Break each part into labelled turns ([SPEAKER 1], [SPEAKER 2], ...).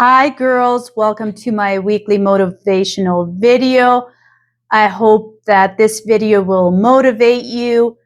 [SPEAKER 1] Hi, girls. Welcome to my weekly motivational video. I hope that this video will motivate you.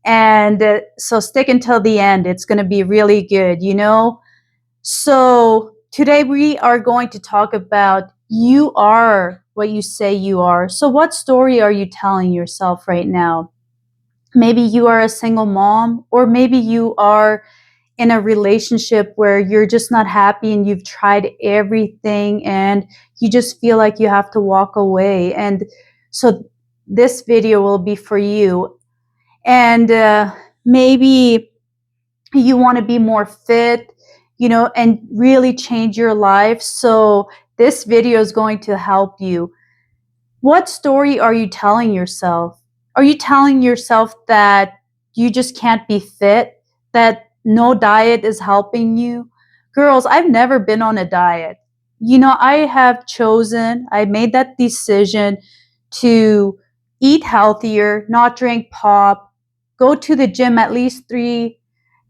[SPEAKER 1] And so stick until the end. It's going to be really good. So today we are going to talk about you are what you say you are. So what story are you telling yourself right now? Maybe you are a single mom, or maybe you are in a relationship where you're just not happy and you've tried everything and you just feel like you have to walk away. And so this video will be for you. And maybe you want to be more fit, and really change your life. So this video is going to help you. What story are you telling yourself? Are you telling yourself that you just can't be fit? That no diet is helping you? Girls, I've never been on a diet. I made that decision to eat healthier, not drink pop, go to the gym at least 3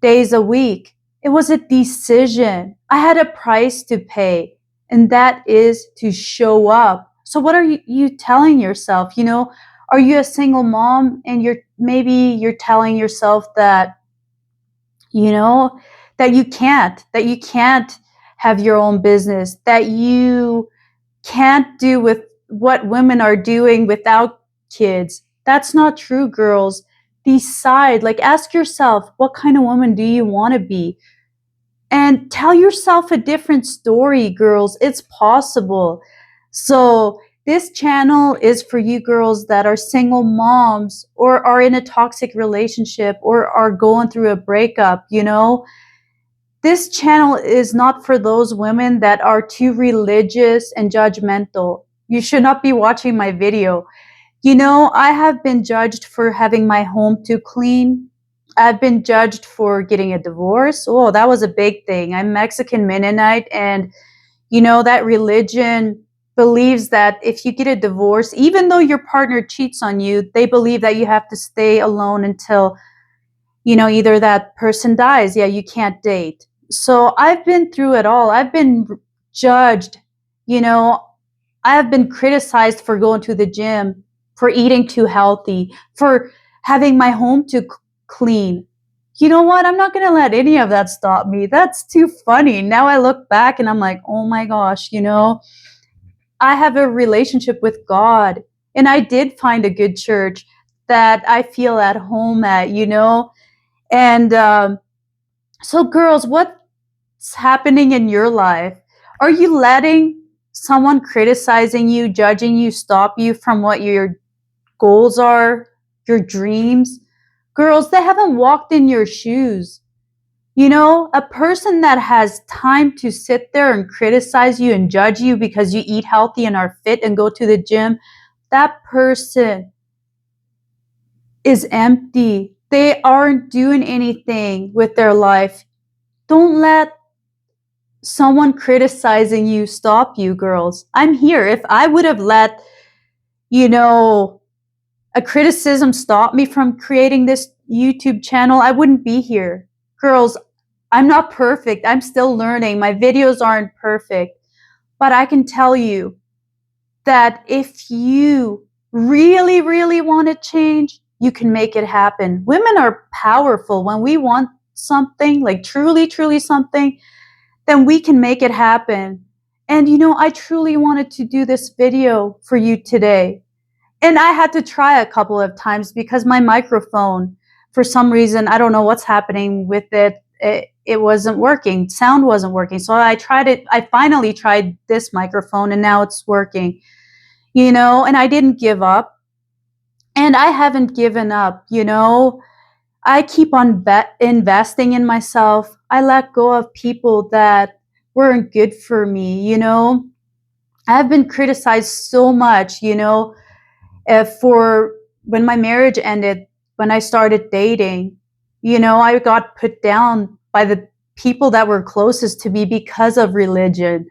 [SPEAKER 1] days a week. It was a decision. I had a price to pay, and that is to show up. So what are you telling yourself? Are you a single mom and you're telling yourself that, you know, that you can't have your own business, that you can't do with what women are doing without kids. That's not true, girls. Decide, ask yourself, what kind of woman do you want to be? And tell yourself a different story, girls. It's possible. So this channel is for you girls that are single moms or are in a toxic relationship or are going through a breakup. This channel is not for those women that are too religious and judgmental. You should not be watching my video. I have been judged for having my home too clean. I've been judged for getting a divorce. Oh, that was a big thing. I'm Mexican Mennonite, and that religion believes that if you get a divorce, even though your partner cheats on you, they believe that you have to stay alone until, either that person dies. Yeah, you can't date. So I've been through it all. I've been judged. You know, I have been criticized for going to the gym, for eating too healthy, for having my home too clean. You know what? I'm not going to let any of that stop me. That's too funny. Now I look back and I'm like, oh my gosh, I have a relationship with God. And I did find a good church that I feel at home at. And so, girls, what's happening in your life? Are you letting someone criticizing you, judging you, stop you from what your goals are, your dreams? Girls, they haven't walked in your shoes. A person that has time to sit there and criticize you and judge you because you eat healthy and are fit and go to the gym, that person is empty. They aren't doing anything with their life. Don't let someone criticizing you stop you, girls. I'm here. If I would have let, you know, a criticism stop me from creating this YouTube channel, I wouldn't be here. Girls, I'm not perfect. I'm still learning. My videos aren't perfect. But I can tell you that if you really, really want to change, you can make it happen. Women are powerful. When we want something, like truly, truly something, then we can make it happen. And I truly wanted to do this video for you today. And I had to try a couple of times because my microphone, for some reason, I don't know what's happening with it. It wasn't working. Sound wasn't working. So I tried it. I finally tried this microphone and now it's working, and I didn't give up. And I haven't given up. I keep on investing in myself. I let go of people that weren't good for me. I've been criticized so much, for when my marriage ended, when I started dating, I got put down by the people that were closest to me because of religion.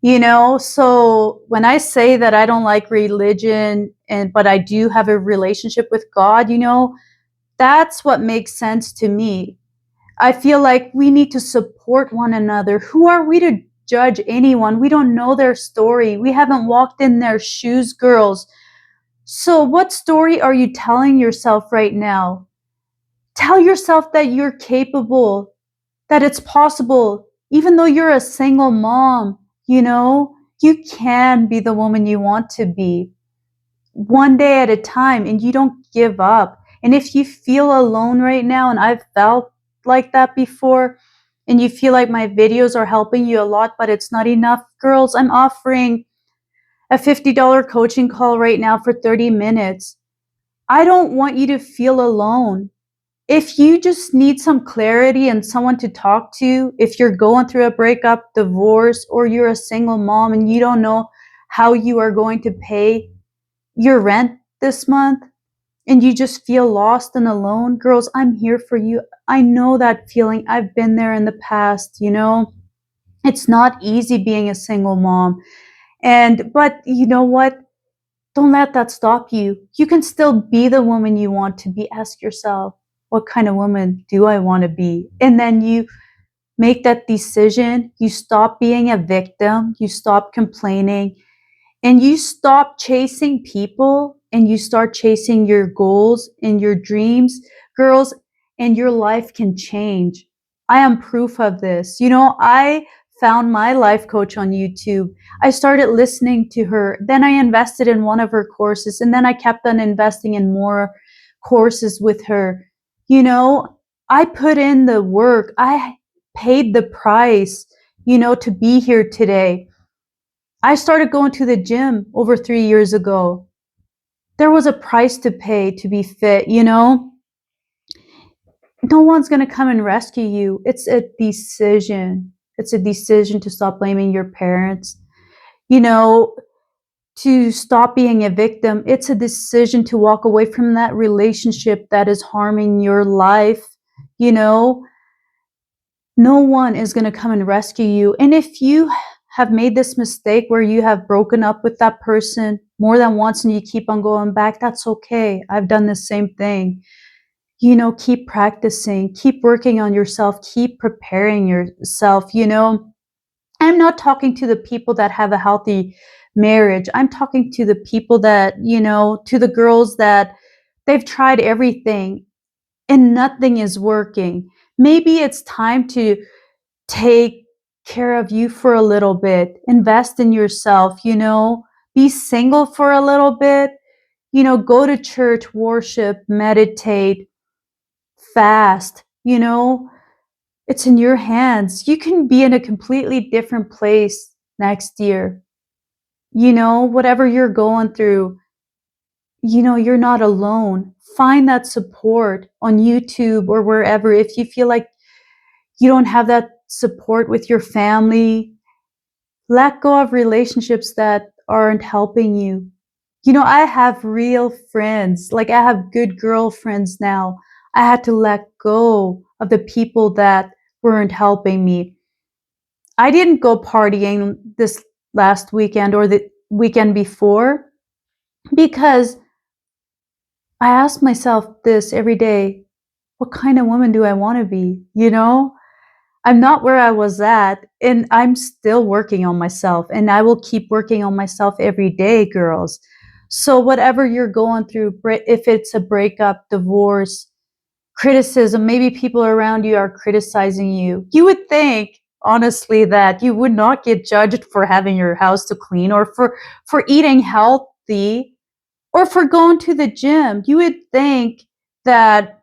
[SPEAKER 1] So when I say that I don't like religion but I do have a relationship with God, that's what makes sense to me. I feel like we need to support one another. Who are we to judge anyone. We don't know their story. We haven't walked in their shoes, girls. So, what story are you telling yourself right now? Tell yourself that you're capable, that it's possible. Even though you're a single mom, you can be the woman you want to be one day at a time, and you don't give up. And if you feel alone right now, and I've felt like that before, and you feel like my videos are helping you a lot, but it's not enough, girls, I'm offering a $50 coaching call right now for 30 minutes. I don't want you to feel alone. If you just need some clarity and someone to talk to, if you're going through a breakup, divorce, or you're a single mom and you don't know how you are going to pay your rent this month and you just feel lost and alone, girls, I'm here for you. I know that feeling. I've been there in the past, It's not easy being a single mom. But you know what? Don't let that stop you. You can still be the woman you want to be. Ask yourself, what kind of woman do I want to be? And then you make that decision. You stop being a victim. You stop complaining and you stop chasing people and you start chasing your goals and your dreams, girls, and your life can change. I am proof of this. I found my life coach on YouTube. I started listening to her. Then I invested in one of her courses and then I kept on investing in more courses with her. I put in the work. I paid the price, to be here today. I started going to the gym over 3 years ago. There was a price to pay to be fit. No one's going to come and rescue you. It's a decision. It's a decision to stop blaming your parents, to stop being a victim. It's a decision to walk away from that relationship that is harming your life. No one is going to come and rescue you. And if you have made this mistake where you have broken up with that person more than once and you keep on going back, that's okay. I've done the same thing. Keep practicing, keep working on yourself, keep preparing yourself. I'm not talking to the people that have a healthy marriage. I'm talking to the people that, to the girls that they've tried everything and nothing is working. Maybe it's time to take care of you for a little bit, invest in yourself, be single for a little bit, go to church, worship, meditate, fast, it's in your hands. You can be in a completely different place next year. Whatever you're going through, you're not alone. Find that support on YouTube or wherever. If you feel like you don't have that support with your family, let go of relationships that aren't helping you. I have real friends. Like I have good girlfriends now. I had to let go of the people that weren't helping me. I didn't go partying this last weekend or the weekend before because I ask myself this every day, what kind of woman do I want to be? I'm not where I was at, and I'm still working on myself, and I will keep working on myself every day, girls. So whatever you're going through, if it's a breakup, divorce, criticism, maybe people around you are criticizing you. You would think, honestly, that you would not get judged for having your house to clean or for eating healthy or for going to the gym. You would think that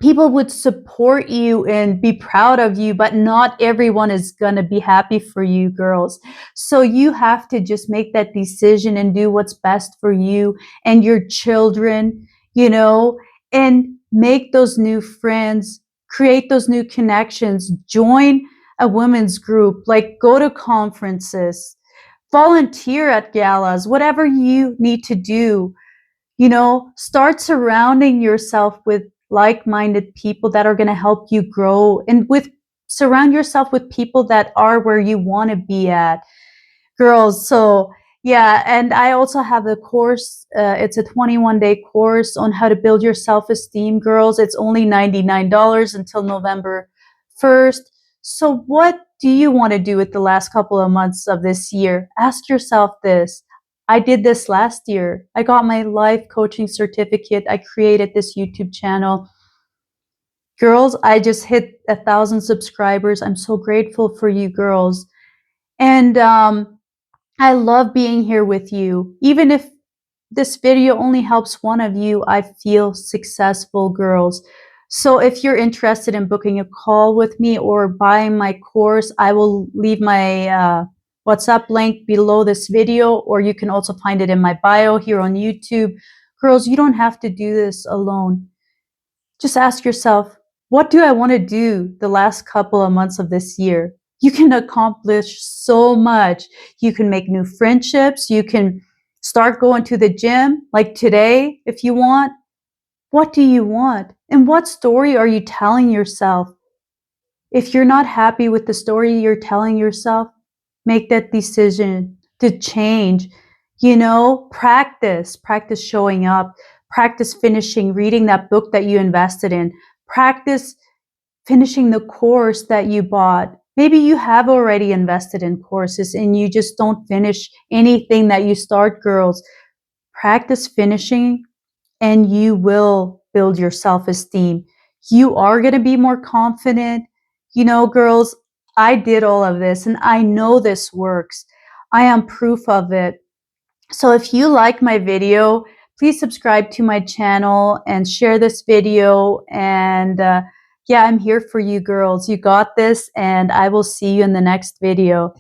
[SPEAKER 1] people would support you and be proud of you, but not everyone is going to be happy for you, girls. So you have to just make that decision and do what's best for you and your children, and make those new friends, create those new connections, join a women's group, like go to conferences, volunteer at galas, whatever you need to do. Start surrounding yourself with like-minded people that are going to help you grow and surround yourself with people that are where you want to be at, girls. So yeah, and I also have a course. It's a 21-day course on how to build your self-esteem, girls. It's only $99 until November 1st. So what do you want to do with the last couple of months of this year? Ask yourself this. I did this last year. I got my life coaching certificate. I created this YouTube channel. Girls, I just hit 1,000 subscribers. I'm so grateful for you girls. And I love being here with you. Even if this video only helps one of you, I feel successful, girls. So if you're interested in booking a call with me or buying my course, I will leave my WhatsApp link below this video, or you can also find it in my bio here on YouTube. Girls, you don't have to do this alone. Just ask yourself, what do I want to do the last couple of months of this year? You can accomplish so much. You can make new friendships. You can start going to the gym like today if you want. What do you want? And what story are you telling yourself? If you're not happy with the story you're telling yourself, make that decision to change. Practice showing up, practice finishing reading that book that you invested in, practice finishing the course that you bought. Maybe you have already invested in courses and you just don't finish anything that you start, girls. Practice finishing and you will build your self-esteem. You are going to be more confident. Girls, I did all of this and I know this works. I am proof of it. So if you like my video, please subscribe to my channel and share this video. And yeah, I'm here for you girls. You got this, and I will see you in the next video.